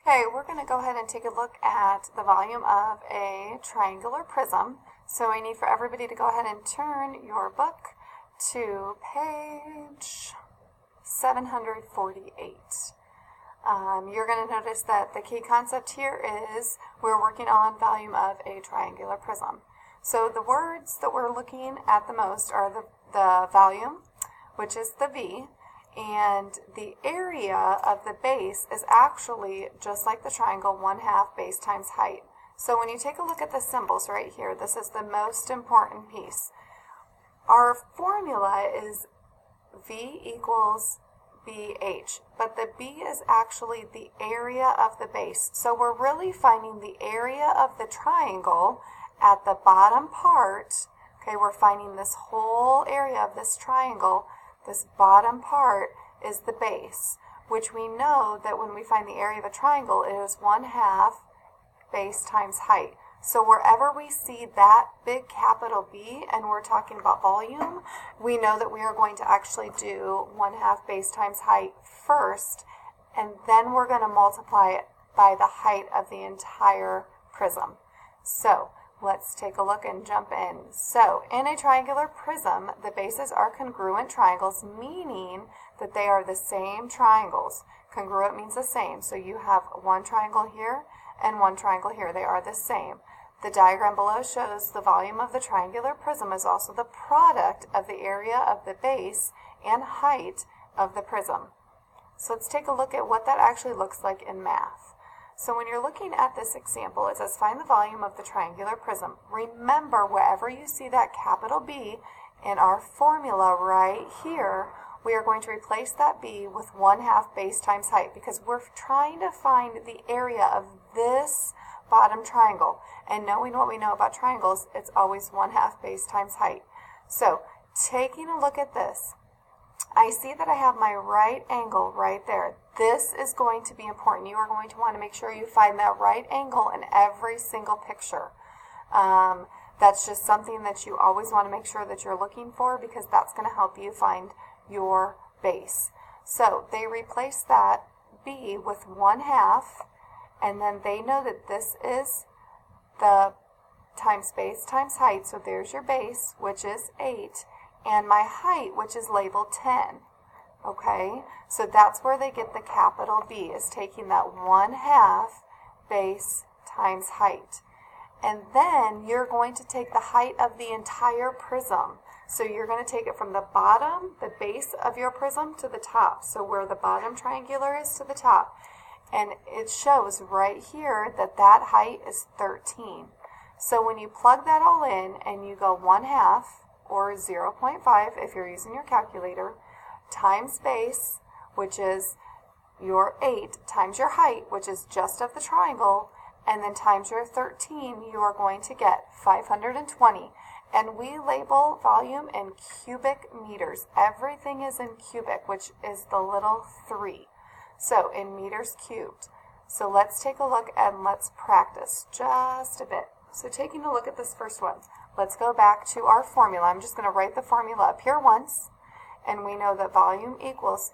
Okay, we're going to go ahead and take a look at the volume of a triangular prism. So I need for everybody to go ahead and turn your book to page 748. You're going to notice that the key concept here is we're working on volume of a triangular prism. So the words that we're looking at the most are the volume, which is the V, and the area of the base is actually just like the triangle, 1/2 base times height. So when you take a look at the symbols right here, this is the most important piece. Our formula is V equals BH, but the B is actually the area of the base. So we're really finding the area of the triangle at the bottom part. Okay, we're finding this whole area of this triangle. This bottom part is the base, which we know that when we find the area of a triangle, it is 1/2 base times height. So wherever we see that big capital B and we're talking about volume, we know that we are going to actually do 1/2 base times height first, and then we're going to multiply it by the height of the entire prism. So let's take a look and jump in. So in a triangular prism, the bases are congruent triangles, meaning that they are the same triangles. Congruent means the same. So you have one triangle here and one triangle here. They are the same. The diagram below shows the volume of the triangular prism is also the product of the area of the base and height of the prism. So let's take a look at what that actually looks like in math. So when you're looking at this example, it says find the volume of the triangular prism. Remember, wherever you see that capital B in our formula right here, we are going to replace that B with 1/2 base times height because we're trying to find the area of this bottom triangle. And knowing what we know about triangles, it's always 1/2 base times height. So taking a look at this, I see that I have my right angle right there. This is going to be important. You are going to want to make sure you find that right angle in every single picture. That's just something that you always want to make sure that you're looking for because that's going to help you find your base. So they replace that B with 1/2, and then they know that this is the times base times height. So there's your base, which is 8. And my height, which is labeled 10. Okay, so that's where they get the capital B, is taking that 1/2 base times height. And then you're going to take the height of the entire prism. So you're going to take it from the bottom, the base of your prism, to the top. So where the bottom triangular is to the top. And it shows right here that that height is 13. So when you plug that all in and you go 1/2, or 0.5 if you're using your calculator, times base, which is your 8, times your height, which is just of the triangle, and then times your 13, you are going to get 520. And we label volume in cubic meters. Everything is in cubic, which is the little 3. So in meters cubed. So let's take a look and let's practice just a bit. So taking a look at this first one, let's go back to our formula. I'm just going to write the formula up here once, and we know that volume equals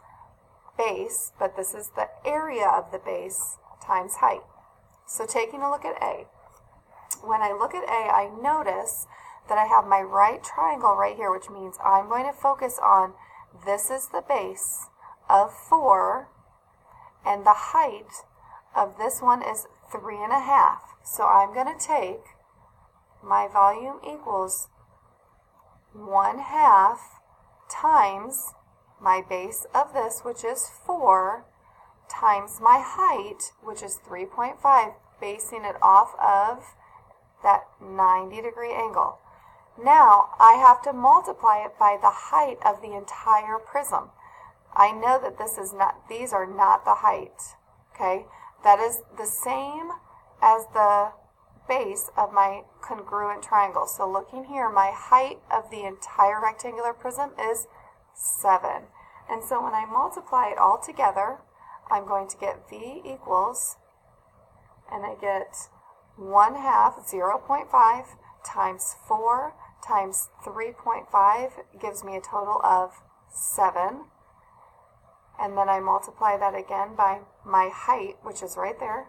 base, but this is the area of the base times height. So taking a look at A. When I look at A, I notice that I have my right triangle right here, which means I'm going to focus on this is the base of 4, and the height of this one is 3.5. So I'm going to take my volume equals 1/2 times my base of this, which is 4, times my height, which is 3.5, basing it off of that 90-degree angle. Now I have to multiply it by the height of the entire prism. I know that these are not the height. Okay, that is the same as the base of my congruent triangle. So looking here, my height of the entire rectangular prism is 7. And so when I multiply it all together, I'm going to get V equals, and I get 1/2, 0.5, times 4 times 3.5 gives me a total of 7. and then I multiply that again by my height, which is right there.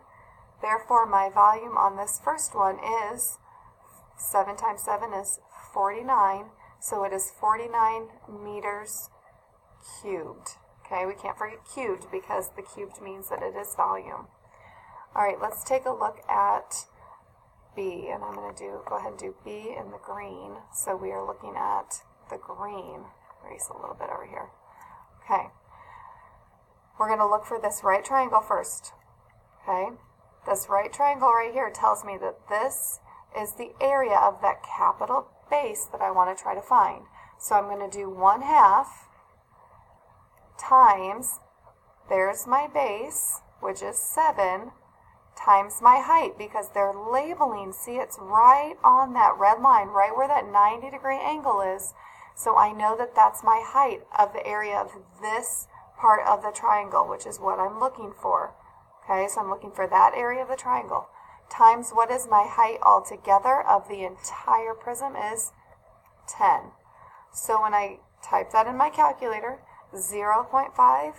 Therefore, my volume on this first one is 7 times 7 is 49, so it is 49 meters cubed. Okay, we can't forget cubed because the cubed means that it is volume. All right, let's take a look at B, and I'm going to go ahead and do B in the green. So we are looking at the green. Erase a little bit over here. Okay, we're going to look for this right triangle first. Okay, this right triangle right here tells me that this is the area of that capital base that I want to try to find. So I'm going to do 1/2 times, there's my base, which is 7, times my height, because they're labeling, see, it's right on that red line, right where that 90-degree angle is. So I know that that's my height of the area of this part of the triangle, which is what I'm looking for. Okay, so I'm looking for that area of the triangle. Times what is my height altogether of the entire prism is 10. So when I type that in my calculator, 0.5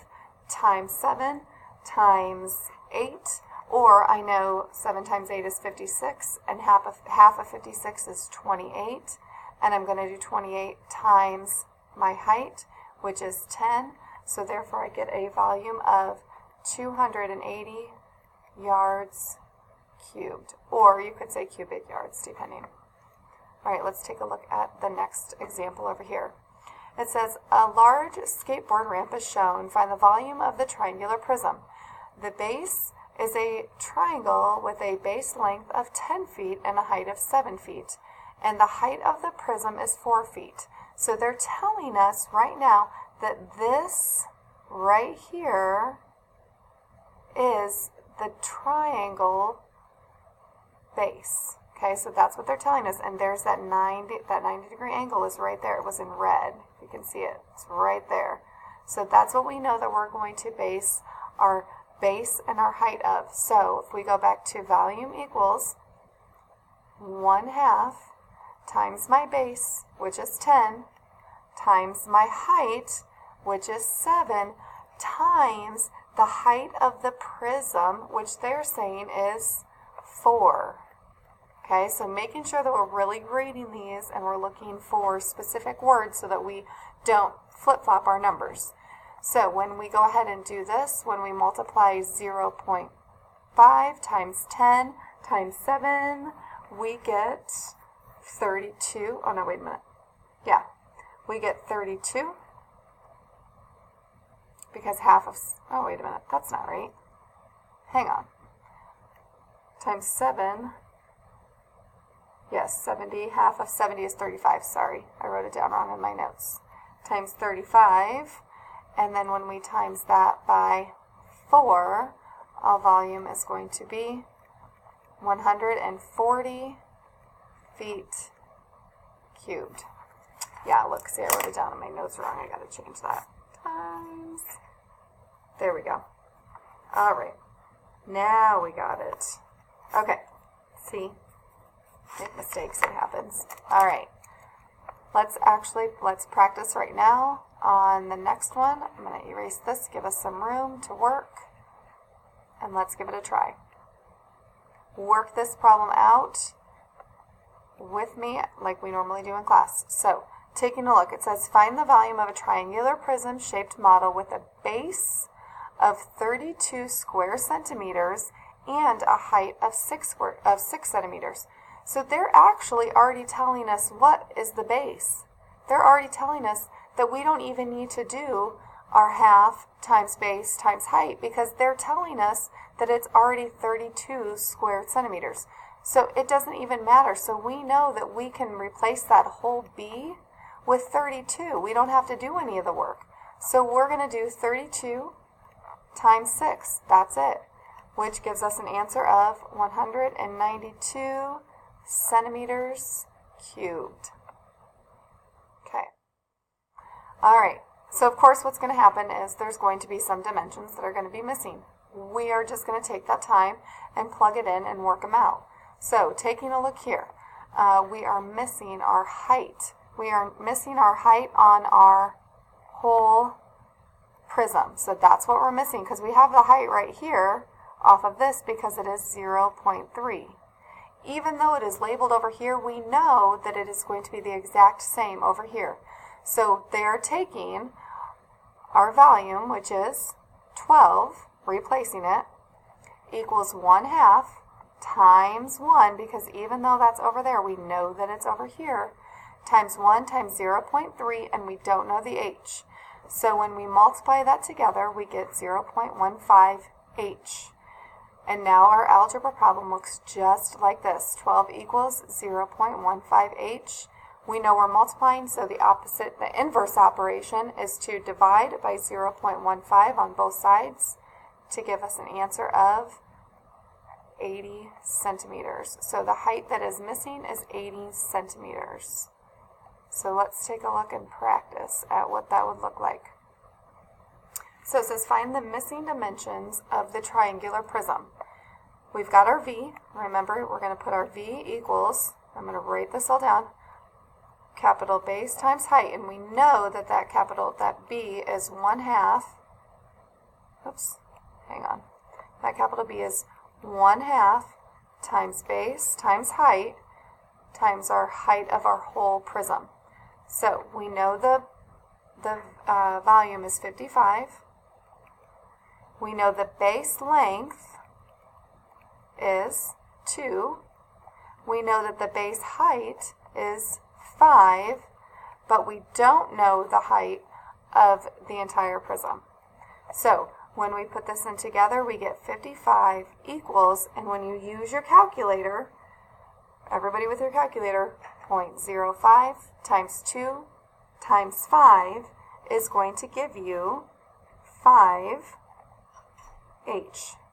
times 7 times 8, or I know 7 times 8 is 56, and half of 56 is 28, and I'm going to do 28 times my height, which is 10, so therefore I get a volume of 280 yards cubed, or you could say cubic yards, depending. All right, let's take a look at the next example over here. It says, a large skateboard ramp is shown. Find the volume of the triangular prism. The base is a triangle with a base length of 10 feet and a height of 7 feet. And the height of the prism is 4 feet. So they're telling us right now that this right here is the triangle base. Okay, so that's what they're telling us, and there's that 90-degree angle is right there. It was in red. You can see it. It's right there. So that's what we know that we're going to base our base and our height of. So if we go back to volume equals 1/2 times my base, which is 10, times my height, which is 7, times the height of the prism, which they're saying is 4. Okay, so making sure that we're really grading these and we're looking for specific words so that we don't flip-flop our numbers. So when we go ahead and do this, when we multiply 0.5 times 10 times 7, we get 32. Oh, no, wait a minute. Yeah, we get 32 because half of, oh, wait a minute, that's not right. Hang on. Times 7. Yes, 70, half of 70 is 35, sorry. I wrote it down wrong in my notes. Times 35, and then when we times that by 4, our volume is going to be 140 feet cubed. Yeah, look, see, I wrote it down in my notes wrong. I got to change that. Times. There we go. All right. Now we got it. Okay. See? Make mistakes, it happens. All right. Let's practice right now on the next one. I'm going to erase this, give us some room to work, and let's give it a try. Work this problem out with me like we normally do in class. So, taking a look, it says find the volume of a triangular prism-shaped model with a base of 32 square centimeters and a height of 6 centimeters. So they're actually already telling us what is the base. They're already telling us that we don't even need to do our half times base times height because they're telling us that it's already 32 square centimeters. So it doesn't even matter. So we know that we can replace that whole B with 32. We don't have to do any of the work. So we're going to do 32 times 6. That's it, which gives us an answer of 192 centimeters cubed. Okay. All right. So of course what's going to happen is there's going to be some dimensions that are going to be missing. We are just going to take that time and plug it in and work them out. So taking a look here, we are missing our height. We are missing our height on our whole prism. So that's what we're missing, because we have the height right here off of this because it is 0.3. Even though it is labeled over here, we know that it is going to be the exact same over here. So they are taking our volume, which is 12, replacing it, equals 1/2 times 1, because even though that's over there, we know that it's over here, times 1 times 0.3, and we don't know the h. So when we multiply that together, we get 0.15 h. And now our algebra problem looks just like this. 12 equals 0.15 h. We know we're multiplying, so the inverse operation is to divide by 0.15 on both sides to give us an answer of 80 centimeters. So the height that is missing is 80 centimeters. So let's take a look and practice at what that would look like. So it says find the missing dimensions of the triangular prism. We've got our V. Remember, we're going to put our V equals, I'm going to write this all down, capital base times height, and we know that that B is 1/2, that capital B is 1/2 times base times height times our height of our whole prism. So we know the volume is 55. We know the base length is 2. We know that the base height is 5, but we don't know the height of the entire prism. So when we put this in together, we get 55 equals, and when you use your calculator, everybody with your calculator, 0.05 times 2 times 5 is going to give you 5h.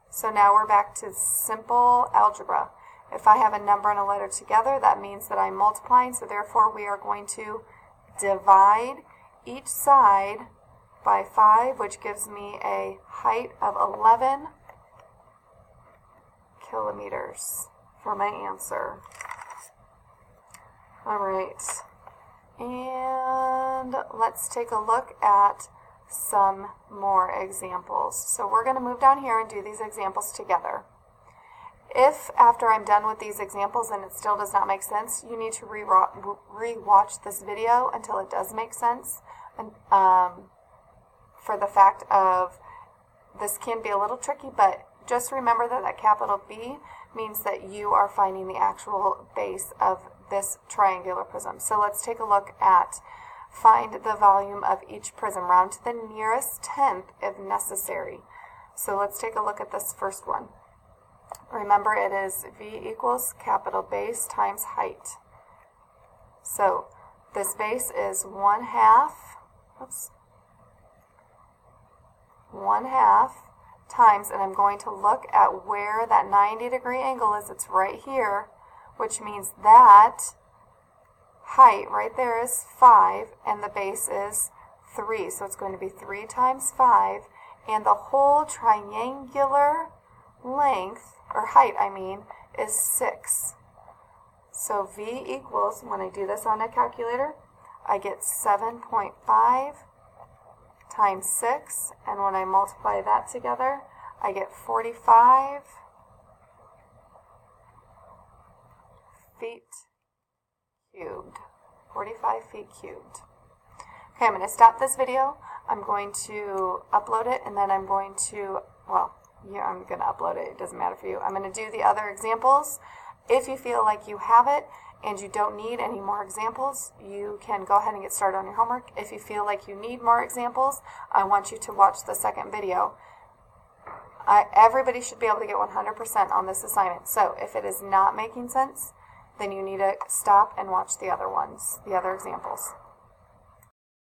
So now we're back to simple algebra. If I have a number and a letter together, that means that I'm multiplying, so therefore we are going to divide each side by 5, which gives me a height of 11 kilometers for my answer. All right, and let's take a look at some more examples. So we're going to move down here and do these examples together. If after I'm done with these examples and it still does not make sense, you need to re-watch this video until it does make sense. And for the fact of this can be a little tricky, but just remember that that capital B means that you are finding the actual base of this triangular prism. So let's take a look at find the volume of each prism, round to the nearest tenth if necessary. So let's take a look at this first one. Remember, it is V equals capital base times height. So this base is 1/2, 1/2 times, and I'm going to look at where that 90-degree angle is. It's right here, which means that height right there is 5, and the base is 3. So it's going to be 3 times 5, and the whole triangular length, or height I mean, is 6. So V equals, when I do this on a calculator, I get 7.5 times 6, and when I multiply that together, I get 45 feet cubed. 45 feet cubed. Okay, I'm going to stop this video. I'm going to upload it, and then I'm going to, I'm going to upload it. It doesn't matter for you. I'm going to do the other examples. If you feel like you have it and you don't need any more examples, you can go ahead and get started on your homework. If you feel like you need more examples, I want you to watch the second video. Everybody should be able to get 100% on this assignment. So if it is not making sense, then you need to stop and watch the other ones, the other examples.